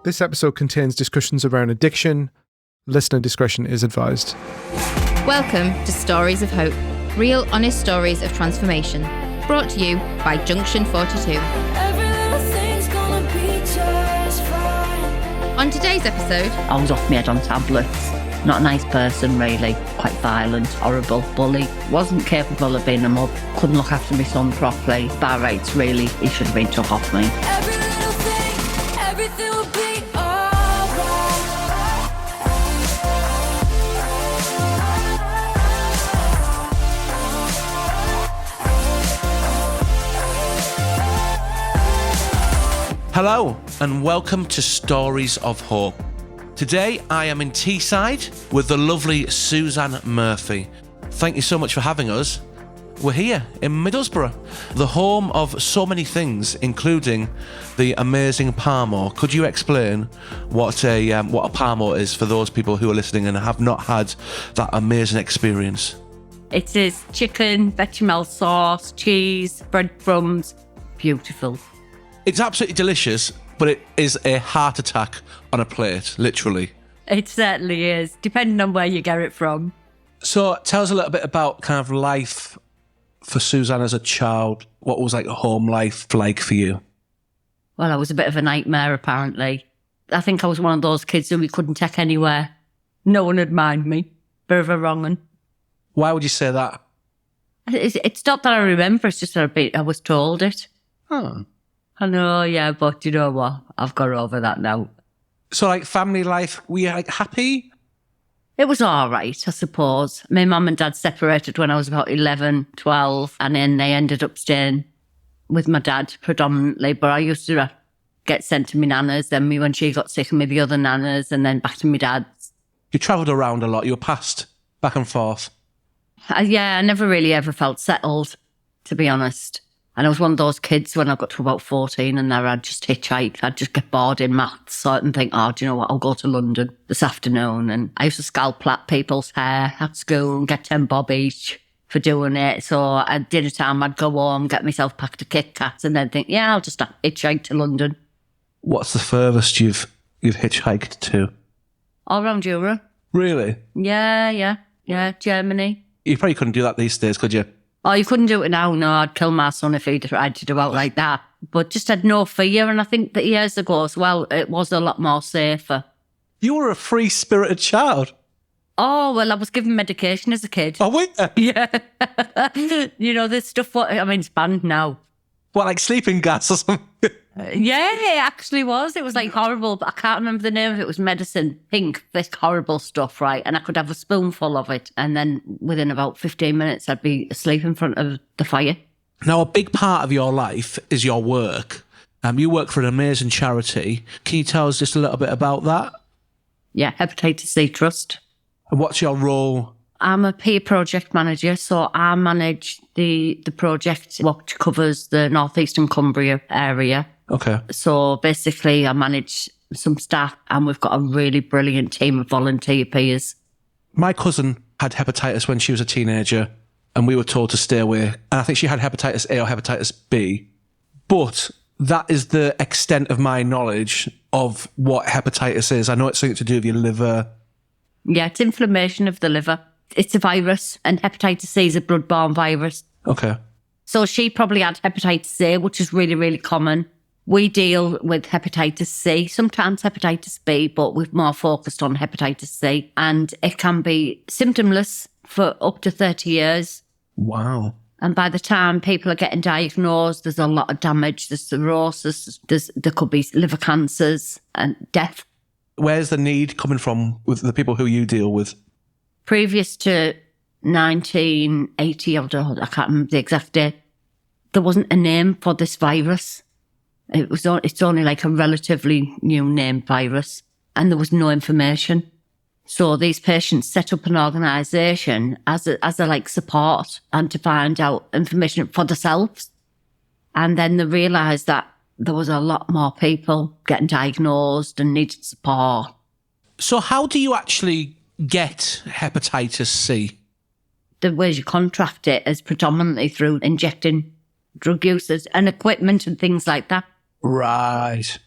This episode contains discussions around addiction. Listener discretion is advised. Welcome to Stories of Hope, real honest stories of transformation, brought to you by Junction 42. On today's episode, I was off my head on tablets. Not a nice person, really. Quite violent, horrible, bully. Wasn't capable of being a mum. Couldn't look after my son properly. Bar rights, really, he should have been took off me. Every little thing, everything will be alright. Hello and welcome to Stories of Hope. Today I am in Teesside with the lovely Susanne Murphy. Thank you so much for having us. We're here in Middlesbrough, the home of so many things, including the amazing Parmo. Could you explain what a Parmo is for those people who are listening and have not had that amazing experience? It is chicken, bechamel sauce, cheese, breadcrumbs. Beautiful. It's absolutely delicious, but it is a heart attack on a plate, literally. It certainly is, depending on where you get it from. So tell us a little bit about kind of life for Susanne as a child. What was like a home life like for you? Well, I was a bit of a nightmare, apparently. I think I was one of those kids who we couldn't take anywhere. No one would mind me. Bit of a wrong one. Why would you say that? It's not that I remember, it's just that I was told it. Oh. I know, yeah, but you know what? I've got over that now. So like family life, were you like happy? It was all right, I suppose. My mum and dad separated when I was about 11, 12, and then they ended up staying with my dad predominantly. But I used to get sent to my nana's, then when she got sick, and maybe other nanas, and then back to my dad's. You travelled around a lot. You were passed back and forth. Yeah, I never really ever felt settled, to be honest. And I was one of those kids when I got to about 14 and there I'd just hitchhike. I'd just get bored in maths and think, oh, do you know what? I'll go to London this afternoon. And I used to scalp plait people's hair at school and get 10 bob each for doing it. So at dinner time, I'd go home, get myself packed a Kit Kat and then think, yeah, I'll just hitchhike to London. What's the furthest you've hitchhiked to? All around Europe. Really? Yeah, Germany. You probably couldn't do that these days, could you? Oh, you couldn't do it now. No, I'd kill my son if he tried to do out like that. But just had no fear. And I think that years ago as well, it was a lot more safer. You were a free-spirited child. Oh, well, I was given medication as a kid. Oh, wait. Yeah. You know, this stuff, it's banned now. What, like sleeping gas or something? Yeah, it actually was. It was like horrible, but I can't remember the name of it. It was medicine, pink, thick, horrible stuff, right? And I could have a spoonful of it. And then within about 15 minutes, I'd be asleep in front of the fire. Now, a big part of your life is your work. You work for an amazing charity. Can you tell us just a little bit about that? Yeah, Hepatitis C Trust. And what's your role? I'm a peer project manager, so I manage the project which covers the northeastern Cumbria area. Okay. So basically I manage some staff and we've got a really brilliant team of volunteer peers. My cousin had hepatitis when she was a teenager and we were told to stay away. And I think she had hepatitis A or hepatitis B. But that is the extent of my knowledge of what hepatitis is. I know it's something to do with your liver. Yeah, it's inflammation of the liver. It's a virus and hepatitis C is a blood-borne virus. Okay. So she probably had hepatitis A, which is really, really common. We deal with hepatitis C, sometimes hepatitis B, but we've more focused on hepatitis C. And it can be symptomless for up to 30 years. Wow. And by the time people are getting diagnosed, there's a lot of damage. There's cirrhosis, there could be liver cancers and death. Where's the need coming from with the people who you deal with? Previous to 1980, I can't remember the exact date, there wasn't a name for this virus. It's only like a relatively new named virus, and there was no information. So these patients set up an organisation as a like support and to find out information for themselves. And then they realised that there was a lot more people getting diagnosed and needed support. So how do you actually get hepatitis C? The ways you contract it is predominantly through injecting drug users and equipment and things like that. Right.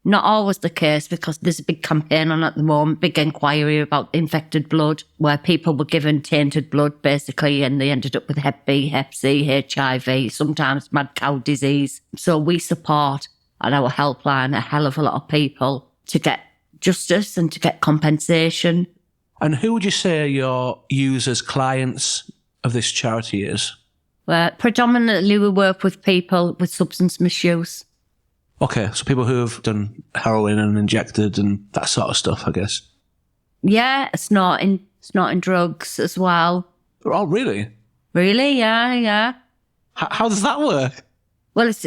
Not always the case, because there's a big campaign on at the moment, big inquiry about infected blood, where people were given tainted blood, basically, and they ended up with Hep B, Hep C, HIV, sometimes mad cow disease. So we support at our helpline a hell of a lot of people to get justice and to get compensation. And who would you say your users, clients of this charity is? Well, predominantly we work with people with substance misuse. Okay, so people who have done heroin and injected and that sort of stuff, I guess. Yeah, snorting drugs as well. Oh, really? Really? Yeah. How does that work? Well, it's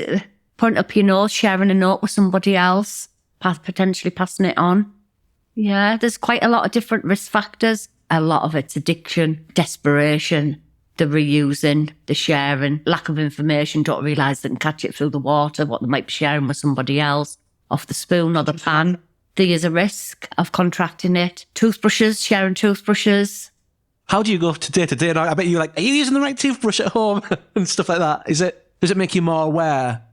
putting up your nose, sharing a note with somebody else, potentially passing it on. Yeah, there's quite a lot of different risk factors. A lot of it's addiction, desperation, the reusing, the sharing, lack of information, don't realise they can catch it through the water, what they might be sharing with somebody else, off the spoon or the pan. There is a risk of contracting it. Toothbrushes, sharing toothbrushes. How do you go day to day? And I bet you're like, are you using the right toothbrush at home? And stuff like that. Does it make you more aware?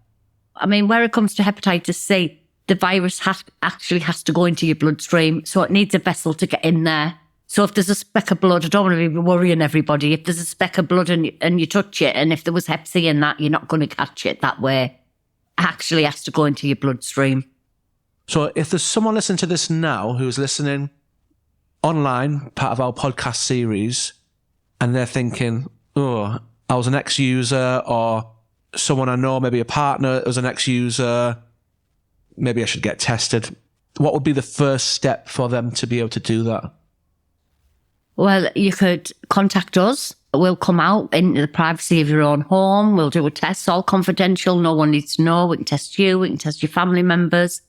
I mean, where it comes to hepatitis C, the virus actually has to go into your bloodstream, so it needs a vessel to get in there. So if there's a speck of blood, I don't want to be worrying everybody. If there's a speck of blood and you touch it, and if there was Hep C in that, you're not going to catch it that way. It actually has to go into your bloodstream. So if there's someone listening to this now who's listening online, part of our podcast series, and they're thinking, oh, I was an ex-user, or someone I know, maybe a partner was an ex-user, maybe I should get tested. What would be the first step for them to be able to do that? Well, you could contact us. We'll come out in the privacy of your own home. We'll do a test, all confidential. No one needs to know. We can test you. We can test your family members.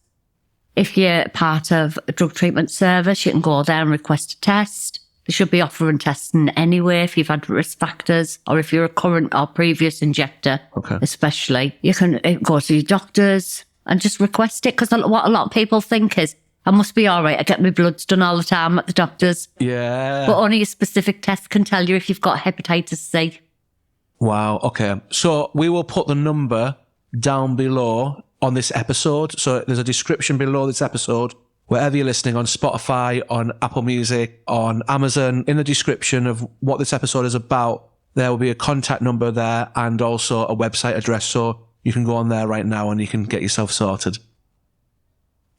If you're part of a drug treatment service, you can go there and request a test. They should be offering testing anyway if you've had risk factors, or if you're a current or previous injector, especially. You can go to your doctors and just request it, because what a lot of people think is, I must be all right. I get my bloods done all the time at the doctor's. Yeah. But only a specific test can tell you if you've got hepatitis C. Wow. Okay. So we will put the number down below on this episode. So there's a description below this episode, wherever you're listening, on Spotify, on Apple Music, on Amazon. In the description of what this episode is about, there will be a contact number there and also a website address. So you can go on there right now and you can get yourself sorted.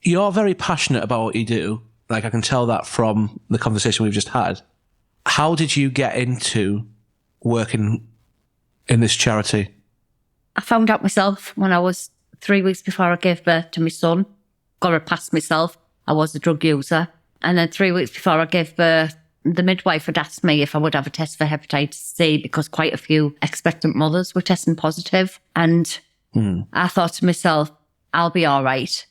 You're very passionate about what you do. Like, I can tell that from the conversation we've just had. How did you get into working in this charity? I found out myself when I was 3 weeks before I gave birth to my son. Got it past myself. I was a drug user. And then 3 weeks before I gave birth, the midwife had asked me if I would have a test for hepatitis C, because quite a few expectant mothers were testing positive. And I thought to myself, I'll be all right.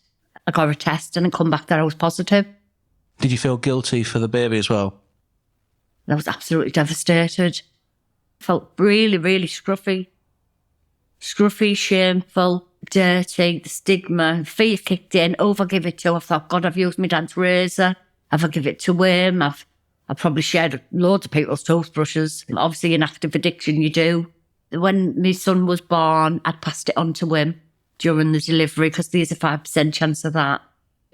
I got a test and it come back that I was positive. Did you feel guilty for the baby as well? I was absolutely devastated. Felt really, really scruffy. Scruffy, shameful, dirty, the stigma, fear kicked in. Oh, if I give it to, I thought, God, I've used my dad's razor. If I give it to him, I've probably shared loads of people's toothbrushes. Obviously, in active addiction, you do. When my son was born, I'd passed it on to him during the delivery, because there's a 5% chance of that.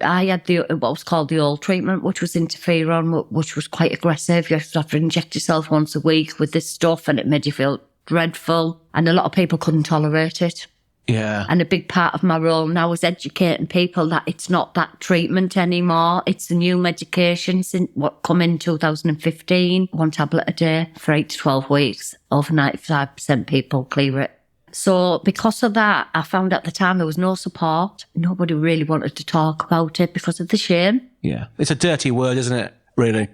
I had what was called the old treatment, which was interferon, which was quite aggressive. You have to inject yourself once a week with this stuff, and it made you feel dreadful. And a lot of people couldn't tolerate it. Yeah. And a big part of my role now is educating people that it's not that treatment anymore. It's the new medications what come in 2015. 1 tablet a day for 8 to 12 weeks. Over 95% people clear it. So because of that, I found at the time there was no support. Nobody really wanted to talk about it because of the shame. Yeah. It's a dirty word, isn't it? Really?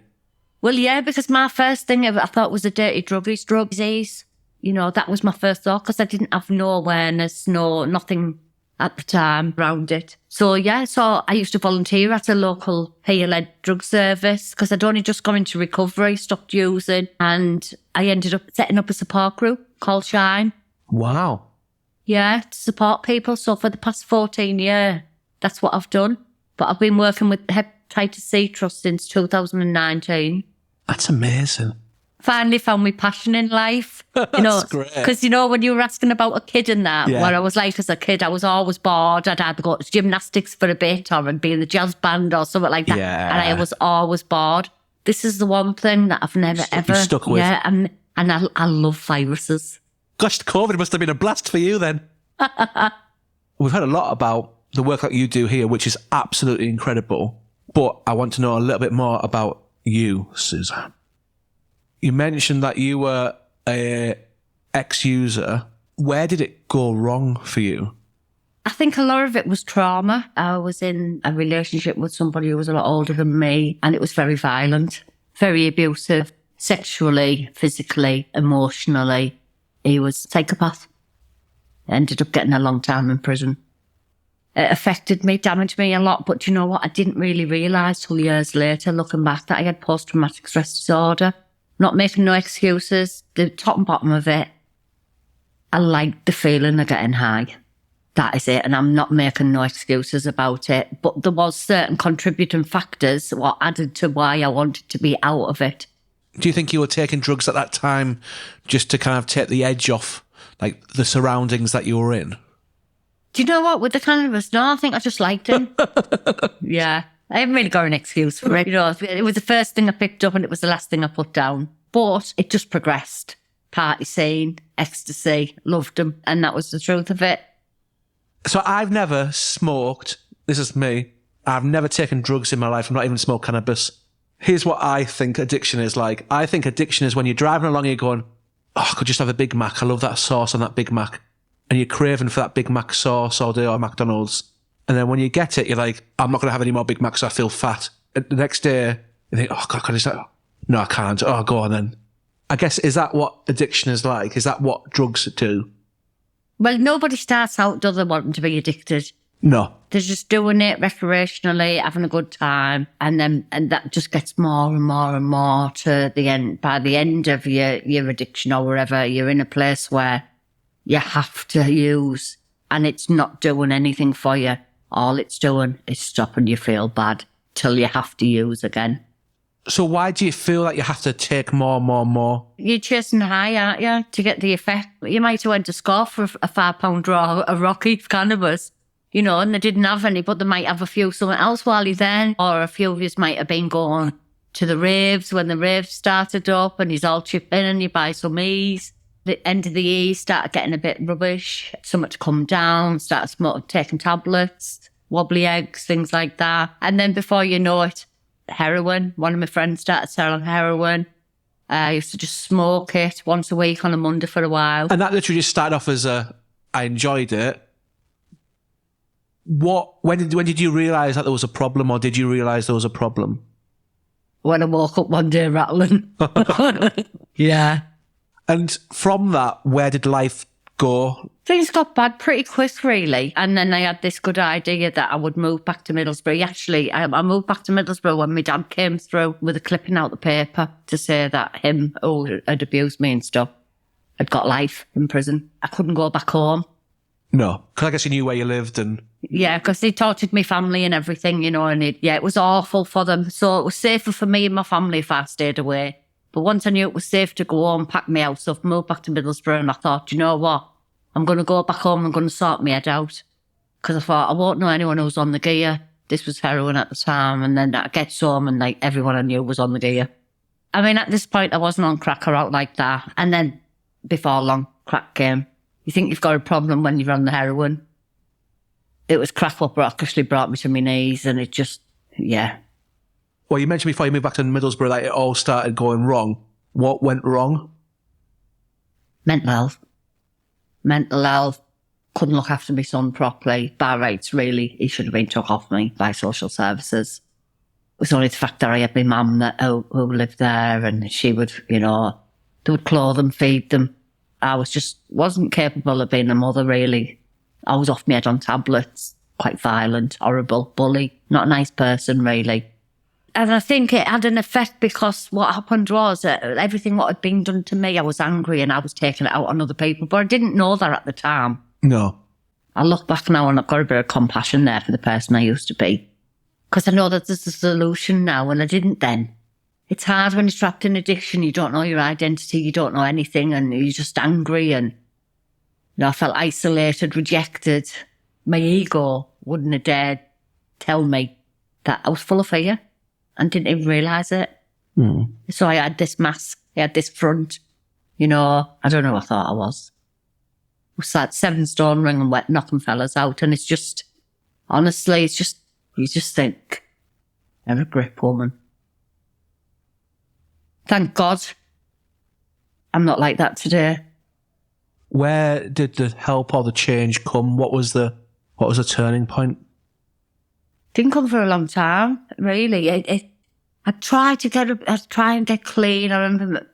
Well, yeah, because my first thing I thought was a dirty drug disease. You know, that was my first thought, because I didn't have no awareness, nothing at the time around it. So, yeah, I used to volunteer at a local peer-led drug service, because I'd only just gone into recovery, stopped using, and I ended up setting up a support group called Shine. Wow. Yeah, to support people. So for the past 14 years, that's what I've done. But I've been working with the Hepatitis C Trust since 2019. That's amazing. finally found my passion in life. You know, That's great. because, you know, when you were asking about a kid and that, Yeah. what I was like as a kid, I was always bored. I'd either go to gymnastics for a bit or I'd be in the jazz band or something like that. Yeah. And I was always bored. This is the one thing that I've never ever... stuck with. Yeah, and I love viruses. Gosh, COVID must have been a blast for you then. We've heard a lot about the work that you do here, which is absolutely incredible. But I want to know a little bit more about you, Susanne. You mentioned that you were a ex-user. Where did it go wrong for you? I think a lot of it was trauma. I was in a relationship with somebody who was a lot older than me, and it was very violent, very abusive, sexually, physically, emotionally. He was a psychopath. Ended up getting a long time in prison. It affected me, damaged me a lot, but you know what? I didn't really realise till years later, looking back, that I had post-traumatic stress disorder. Not making no excuses. The top and bottom of it, I liked the feeling of getting high. That is it, and I'm not making no excuses about it. But there was certain contributing factors what added to why I wanted to be out of it. Do you think you were taking drugs at that time just to kind of take the edge off, like, the surroundings that you were in? Do you know what? With the cannabis, no, I think I just liked him. Yeah. I haven't really got an excuse for it. You know, it was the first thing I picked up and it was the last thing I put down. But it just progressed. Party scene, ecstasy, loved him. And that was the truth of it. So I've never smoked. This is me. I've never taken drugs in my life. I've not even smoked cannabis. Here's what I think addiction is like. I think addiction is when you're driving along and you're going, oh, I could just have a Big Mac. I love that sauce on that Big Mac. And you're craving for that Big Mac sauce all day or McDonald's. And then when you get it, you're like, I'm not going to have any more Big Macs. I feel fat. And the next day, you think, oh, God, can I just... No, I can't. Oh, go on then. I guess, is that what addiction is like? Is that what drugs do? Well, nobody starts out, does they, wanting to be addicted? No. They're just doing it recreationally, having a good time. And that just gets more and more and more to the end. By the end of your addiction or wherever, you're in a place where you have to use and it's not doing anything for you. All it's doing is stopping you feel bad till you have to use again. So why do you feel like you have to take more? You're chasing high, aren't you, to get the effect? You might have went to score for a £5 draw of Rocky cannabis, you know, and they didn't have any, but they might have a few something else while you're there. Or a few of you might have been going to the raves when the raves started up and he's all chip in and you buy some E's. The end of the E started getting a bit rubbish, something to come down, started taking tablets, wobbly eggs, things like that. And then before you know it, heroin. One of my friends started selling heroin. I used to just smoke it once a week on a Monday for a while. And that literally just started off as I enjoyed it. When did you realise that there was a problem, or did you realise there was a problem? When I woke up one day rattling. Yeah. And from that, where did life go? Things got bad pretty quick, really. And then I had this good idea that I would move back to Middlesbrough. Actually, I moved back to Middlesbrough when my dad came through with a clipping out the paper to say that him, who had abused me and stuff, had got life in prison. I couldn't go back home. No, because I guess you knew where you lived and... Yeah, because they tortured my family and everything, you know, and it was awful for them. So it was safer for me and my family if I stayed away. But once I knew it was safe to go home, pack my house up, move back to Middlesbrough, and I thought, you know what? I'm going to go back home, I'm going to sort my head out. Because I thought, I won't know anyone who's on the gear. This was heroin at the time, and then I get home and like everyone I knew was on the gear. I mean, at this point, I wasn't on crack or out like that. And then before long, crack came. You think you've got a problem when you're on the heroin. It was crack what actually brought me to my knees, and it just, yeah. Well, you mentioned before you moved back to Middlesbrough that it all started going wrong. What went wrong? Mental health. Mental health. Couldn't look after my son properly. By rights, really. He should have been took off me by social services. It was only the fact that I had my mum who lived there, and she would, you know, they would clothe them, feed them. I wasn't capable of being a mother, really. I was off my head on tablets. Quite violent, horrible, bully. Not a nice person, really. And I think it had an effect because what happened was everything what had been done to me, I was angry and I was taking it out on other people. But I didn't know that at the time. No. I look back now and I've got a bit of compassion there for the person I used to be. Because I know that there's a solution now and I didn't then. It's hard when you're trapped in addiction. You don't know your identity. You don't know anything, and you're just angry. And I felt isolated, rejected. My ego wouldn't have dared tell me that I was full of fear and didn't even realise it. So I had this mask. I had this front. I don't know what I thought I was. I was that 7 stone ring and wet knocking fellas out. And it's just, honestly, you just think, I'm a grip woman. Thank God I'm not like that today. Where did the help or the change come? What was the turning point? Didn't come for a long time, really. I tried and get clean. I remember,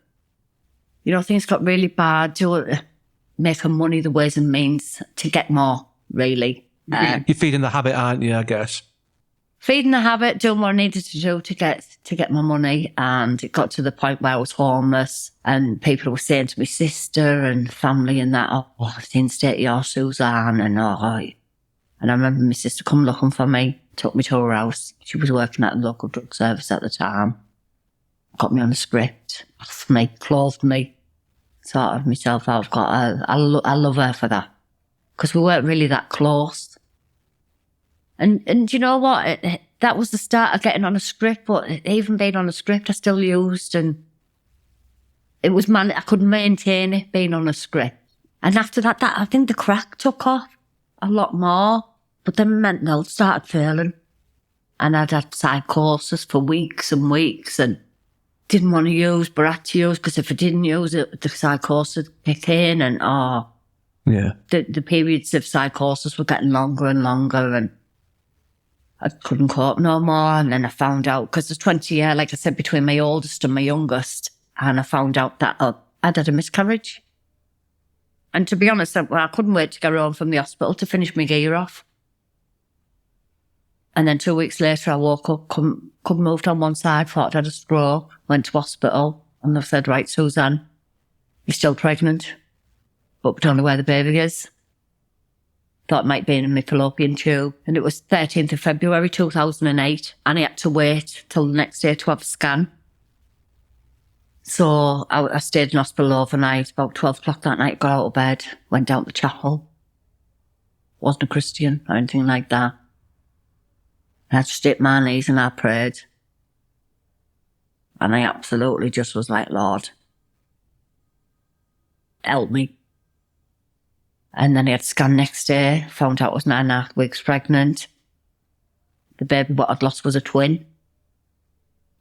things got really bad. Making money the ways and means to get more, really. You're feeding the habit, aren't you, I guess? Feeding the habit, doing what I needed to do to get my money, and it got to the point where I was homeless, and people were saying to my sister and family and that, "Oh, I didn't stay at your Susanne," and I remember my sister come looking for me, took me to her house. She was working at a local drug service at the time. Got me on the script, bathed me, clothed me, sorted myself out. I love her for that, because we weren't really that close. And you know what? That was the start of getting on a script, but even being on a script, I still used, and it was I couldn't maintain it being on a script. And after that, I think the crack took off a lot more, but then my mental health started failing. And I'd had psychosis for weeks and weeks, and didn't want to use, but had to use, because if I didn't use it, the psychosis would kick in, and the periods of psychosis were getting longer and longer, and I couldn't cope no more. And then I found out, because there's 20 years, like I said, between my oldest and my youngest, and I found out that I'd had a miscarriage. And to be honest, I couldn't wait to get home from the hospital to finish my gear off. And then 2 weeks later, I woke up, couldn't move on one side, thought I'd had a stroke, went to hospital, and they said, "Right, Susanne, you're still pregnant, but we don't know where the baby is." Thought it might be in my fallopian tube. And it was 13th of February 2008, and I had to wait till the next day to have a scan. So I stayed in hospital overnight. About 12 o'clock that night, got out of bed, went down to chapel. Wasn't a Christian or anything like that. I just hit my knees and I prayed. And I absolutely just was like, "Lord, help me." And then I had a scan next day, found out I was 9.5 weeks pregnant. The baby what I'd lost was a twin.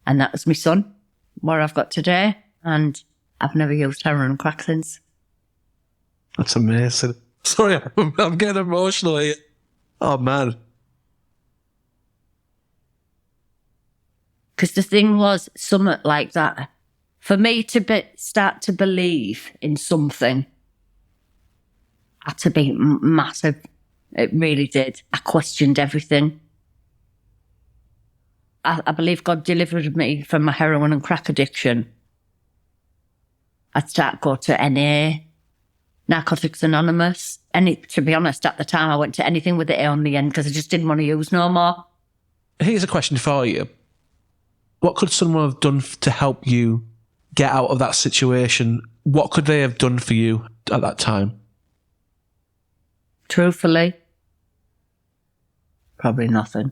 And that was my son, what I've got today. And I've never used heroin and crack since. That's amazing. Sorry, I'm getting emotional here. Oh, man. Because the thing was, something like that, for me to start to believe in something, had to be massive. It really did. I questioned everything. I believe God delivered me from my heroin and crack addiction. I'd start to go to NA, Narcotics Anonymous. And to be honest, at the time, I went to anything with the A on the end because I just didn't want to use no more. Here's a question for you. What could someone have done to help you get out of that situation? What could they have done for you at that time? Truthfully, probably nothing.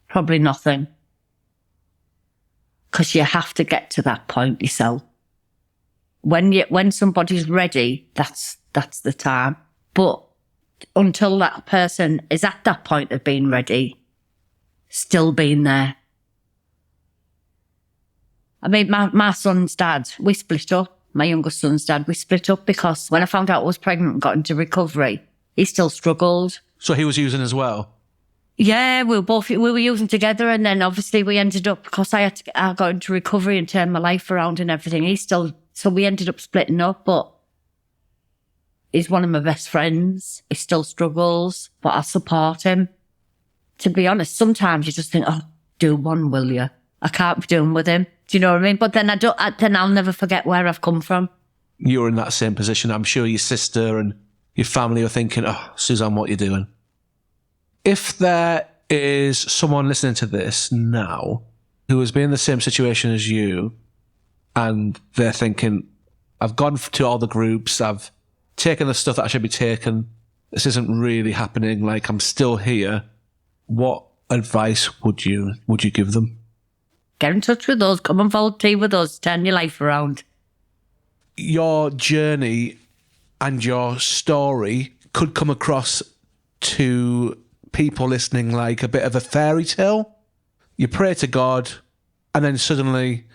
Probably nothing. Because you have to get to that point yourself. When somebody's ready, that's the time. But until that person is at that point of being ready, still being there. I mean, my son's dad, we split up. My youngest son's dad, we split up because when I found out I was pregnant and got into recovery, he still struggled. So he was using as well? Yeah, we were using together, and then obviously we ended up, because I got into recovery and turned my life around and everything. So we ended up splitting up, but he's one of my best friends. He still struggles, but I support him. To be honest, sometimes you just think, "Oh, do one, will you? I can't be doing with him." Do you know what I mean? But then then I'll never forget where I've come from. You're in that same position. I'm sure your sister and your family are thinking, "Oh, Susanne, what are you doing?" If there is someone listening to this now who has been in the same situation as you, and they're thinking, I've gone to all the groups, I've taken the stuff that I should be taking, this isn't really happening, like I'm still here. What advice would you give them? Get in touch with us, come and volunteer with us, turn your life around. Your journey and your story could come across to people listening like a bit of a fairy tale. You pray to God, and then suddenly,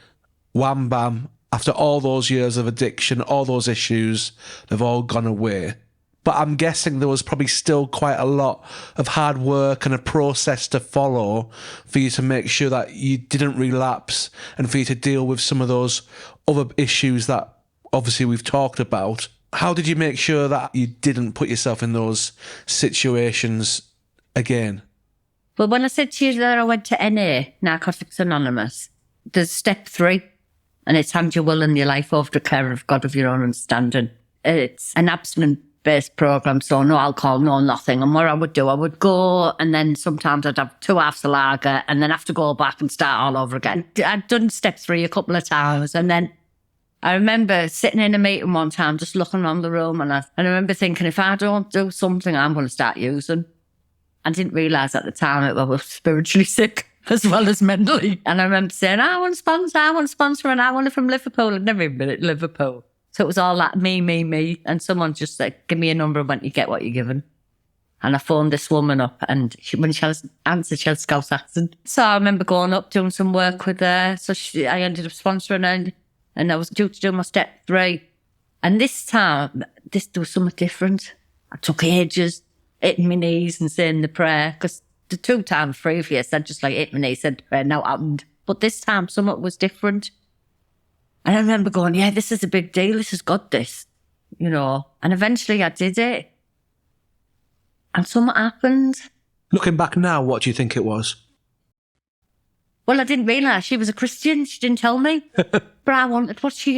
wham bam, after all those years of addiction, all those issues, they've all gone away. But I'm guessing there was probably still quite a lot of hard work and a process to follow for you to make sure that you didn't relapse and for you to deal with some of those other issues that obviously we've talked about. How did you make sure that you didn't put yourself in those situations again? Well, when I said to you that I went to NA, Narcotics Anonymous, there's step 3, and it's hand your will and your life over to the care of God of your own understanding. It's an abstinence-based program, so no alcohol, no nothing. And what I would do, I would go, and then sometimes I'd have 2 halves of lager, and then have to go back and start all over again. I'd done step 3 a couple of times, and then I remember sitting in a meeting one time, just looking around the room, and I remember thinking, if I don't do something, I'm going to start using. I didn't realise at the time that I was spiritually sick as well as mentally. And I remember saying, I want to sponsor, and I want it from Liverpool. I'd never even been at Liverpool. So it was all like me. And someone just said, give me a number when you get what you're given. And I phoned this woman up, and when she answered, she had a Scouse accent. So I remember going up, doing some work with her. So I ended up sponsoring her. And I was due to do my step 3. And this time, there was something different. I took ages, hitting my knees and saying the prayer. Because the 2 times previous, I'd just like hit my knees, said the prayer, now it happened. But this time, something was different. And I remember going, yeah, this is a big deal. This has got this, And eventually I did it. And something happened. Looking back now, what do you think it was? Well, I didn't realise she was a Christian. She didn't tell me. But I wanted what she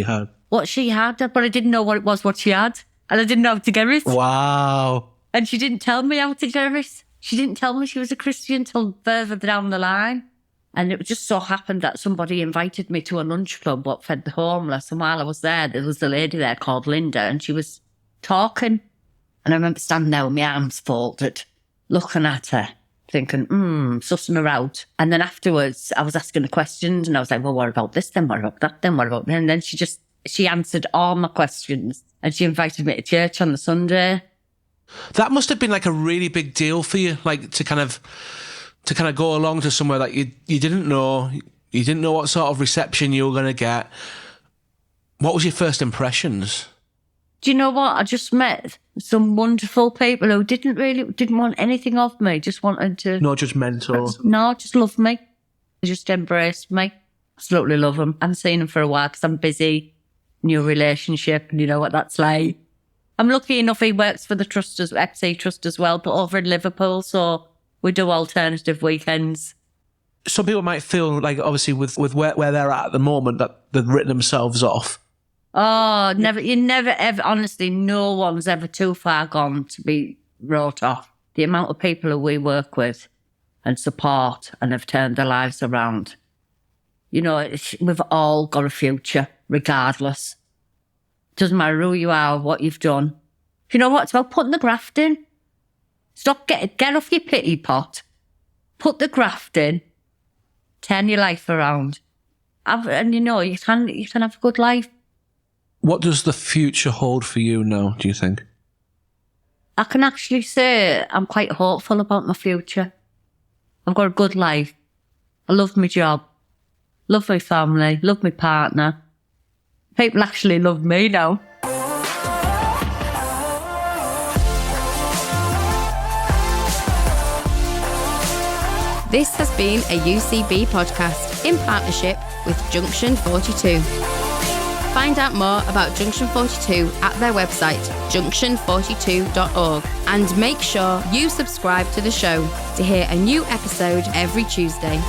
had. What she had, but I didn't know what she had. And I didn't know how to get it. Wow. And she didn't tell me how to get it. She didn't tell me she was a Christian till further down the line. And it just so happened that somebody invited me to a lunch club what fed the homeless. And while I was there was a lady there called Linda, and she was talking. And I remember standing there with my arms folded, looking at her, thinking, sussing her out. And then afterwards, I was asking her questions, and I was like, well, what about this then? What about that then? What about that? And then she answered all my questions, and she invited me to church on the Sunday. That must have been like a really big deal for you, like to kind of go along to somewhere that you didn't know. You didn't know what sort of reception you were going to get. What was your first impressions? Do you know what? I just met some wonderful people who didn't want anything of me, just wanted to... No judgmental. No, just love me. They just embraced me. Absolutely love them. I haven't seen them for a while because I'm busy. New relationship, and you know what that's like. I'm lucky enough he works for the Trust, FC Trust as well, but over in Liverpool, so we do alternative weekends. Some people might feel like, obviously, with where they're at the moment, that they've written themselves off. Oh, never! You never ever. Honestly, no one's ever too far gone to be wrote off. The amount of people who we work with and support and have turned their lives around. We've all got a future, regardless. Doesn't matter who you are or what you've done. You know what? It's about putting the graft in. Stop, get off your pity pot. Put the graft in. Turn your life around. And you can have a good life. What does the future hold for you now, do you think? I can actually say I'm quite hopeful about my future. I've got a good life. I love my job. Love my family. Love my partner. People actually love me now. This has been a UCB podcast in partnership with Junction 42. Find out more about Junction 42 at their website, junction42.org, and make sure you subscribe to the show to hear a new episode every Tuesday.